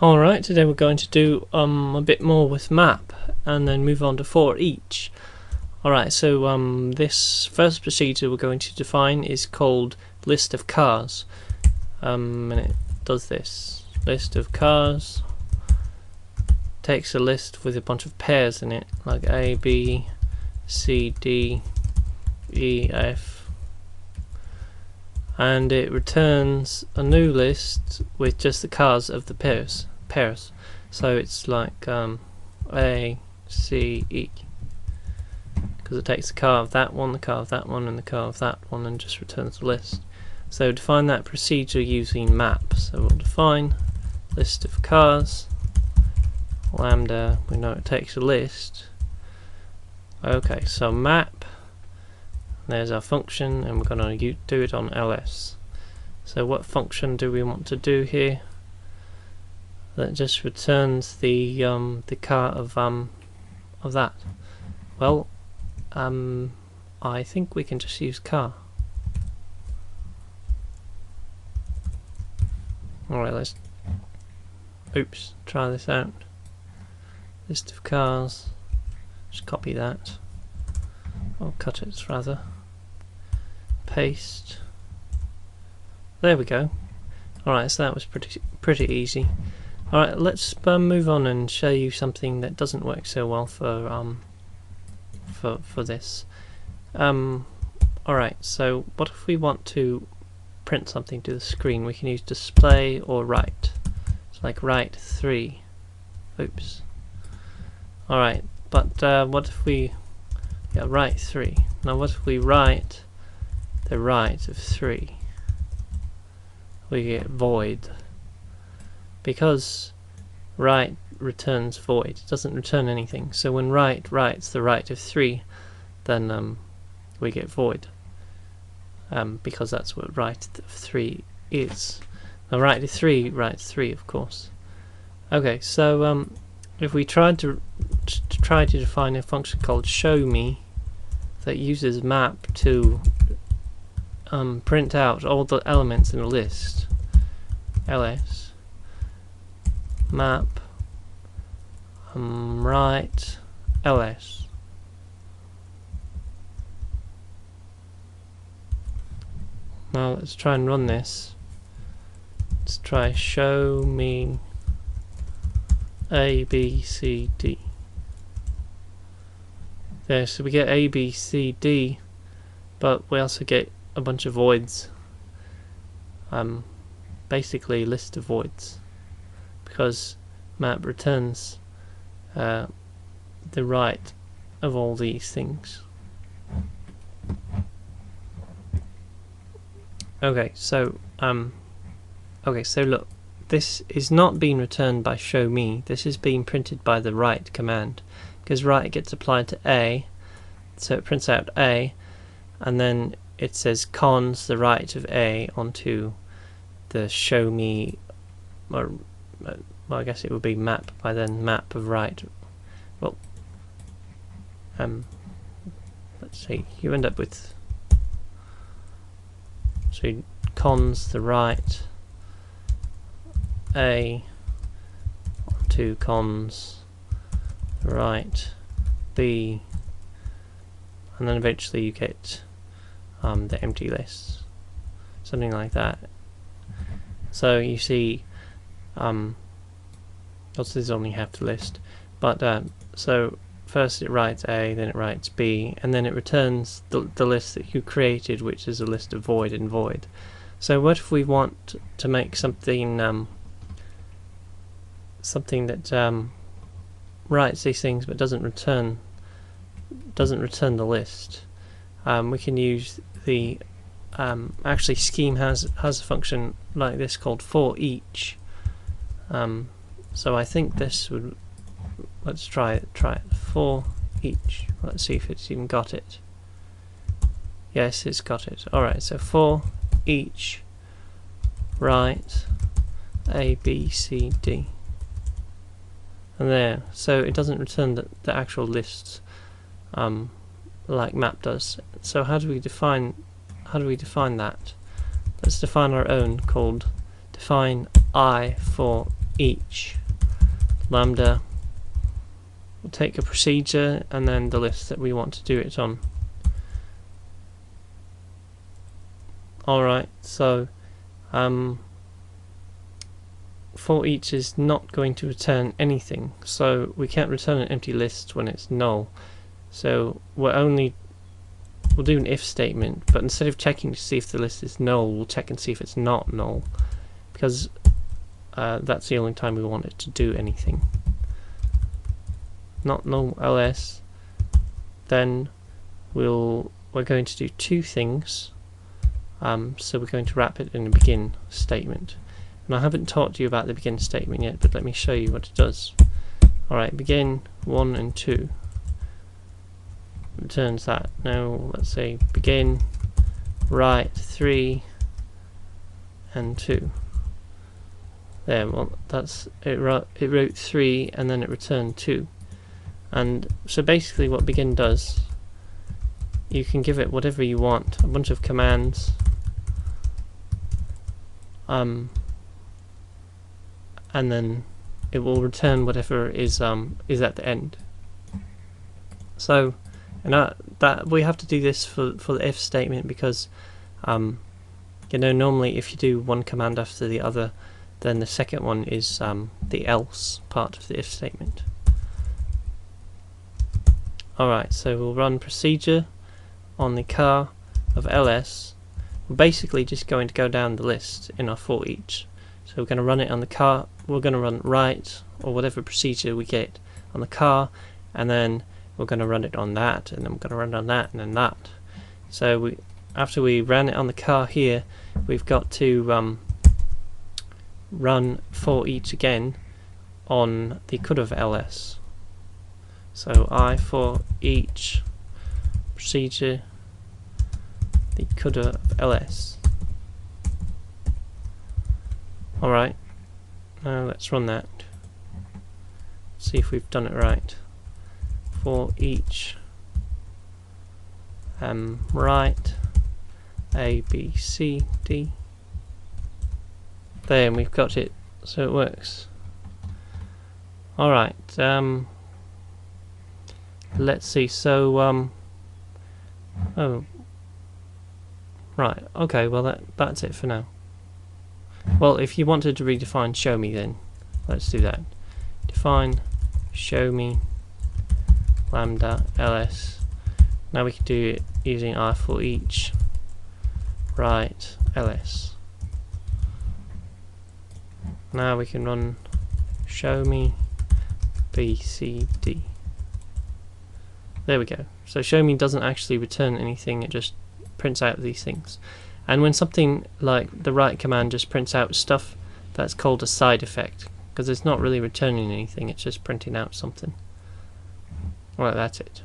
Alright, today we're going to do a bit more with map and then move on to foreach. Alright, so this first procedure we're going to define is called list of cars. And it does this. List of cars takes a list with a bunch of pairs in it, like A, B, C, D, E, F, and it returns a new list with just the cars of the pairs. So it's like A, C, E, because it takes the car of that one, the car of that one, and the car of that one, and just returns the list. So define that procedure using map. So we'll define list of cars, lambda, we know it takes a list. Okay, so map, there's our function, and we're going to do it on ls. So what function do we want to do here? That just returns the car of that. Well, I think we can just use car. Alright, let's try this out. List of cars, just copy that, or cut it rather, paste, there we go. Alright, so that was pretty easy. Alright, let's move on and show you something that doesn't work so well for this. Alright, so what if we want to print something to the screen? We can use display or write. It's like write 3. Oops. Alright, but what if we write 3. Now what if we write the right of 3? We get void. Because write returns void, it doesn't return anything. So when write writes the right of 3, then we get void. Because that's what write of 3 is. Now write of 3 writes 3, of course. Okay, so if we tried to define a function called showMe that uses map to print out all the elements in a list, ls map write ls. Now let's try and run this. Let's try show me A, B, C, D. There, so we get A, B, C, D, but we also get a bunch of voids. Basically a list of voids, because map returns the right of all these things. Okay, so look, this is not being returned by showMe. This is being printed by the write command, because write gets applied to A, so it prints out A, and then it says cons the right of A onto the showMe, or well, I guess it would be map by then, map of right. Well, let's see, you end up with, so cons the right A onto cons the right B, and then eventually you get the empty lists, something like that. So you see, also this is only half the list, but so first it writes A, then it writes B, and then it returns the list that you created, which is a list of void and void. So what if we want to make something that writes these things but doesn't return the list? We can use the actually Scheme has a function like this called foreach. So I think this would, let's try it foreach. Let's see if it's even got it. Yes, it's got it. Alright, so foreach write A, B, C, D. And there, so it doesn't return the actual lists like map does. So how do we define that? Let's define our own, called define I for each lambda. We'll take a procedure and then the list that we want to do it on. Alright, so for each is not going to return anything, so we can't return an empty list when it's null. So we'll do an if statement, but instead of checking to see if the list is null, we'll check and see if it's not null, because that's the only time we want it to do anything. Not null ls, then we're going to do two things. So we're going to wrap it in a begin statement. And I haven't taught you about the begin statement yet, but let me show you what it does. Alright, begin 1 and 2 returns that. Now let's say begin write 3 and 2. There, well it wrote 3 and then it returned 2. And so basically what begin does, you can give it whatever you want, a bunch of commands, and then it will return whatever is at the end. So, and that we have to do this for the if statement because you know, normally if you do one command after the other, then the second one is the else part of the if statement. Alright, so we'll run procedure on the car of ls. We're basically just going to go down the list in our for each. So we're going to run it on the car, we're going to run write or whatever procedure we get on the car, and then we're going to run it on that, and then we're going to run it on that, and then that. So after we ran it on the car here, we've got to run for each again on the could of ls. So I for each procedure the could of ls. Alright, now let's run that. See if we've done it right. For each write A, B, C, D. There, and we've got it, so it works. Alright, let's see, so oh, right, okay, well that's it for now. Well, if you wanted to redefine show me, then let's do that. Define show me lambda ls. Now we can do it using I for each write ls. Now we can run show me B, C, D. There we go. So show me doesn't actually return anything, it just prints out these things. And when something like the write command just prints out stuff, that's called a side effect, because it's not really returning anything, it's just printing out something. Well, that's it.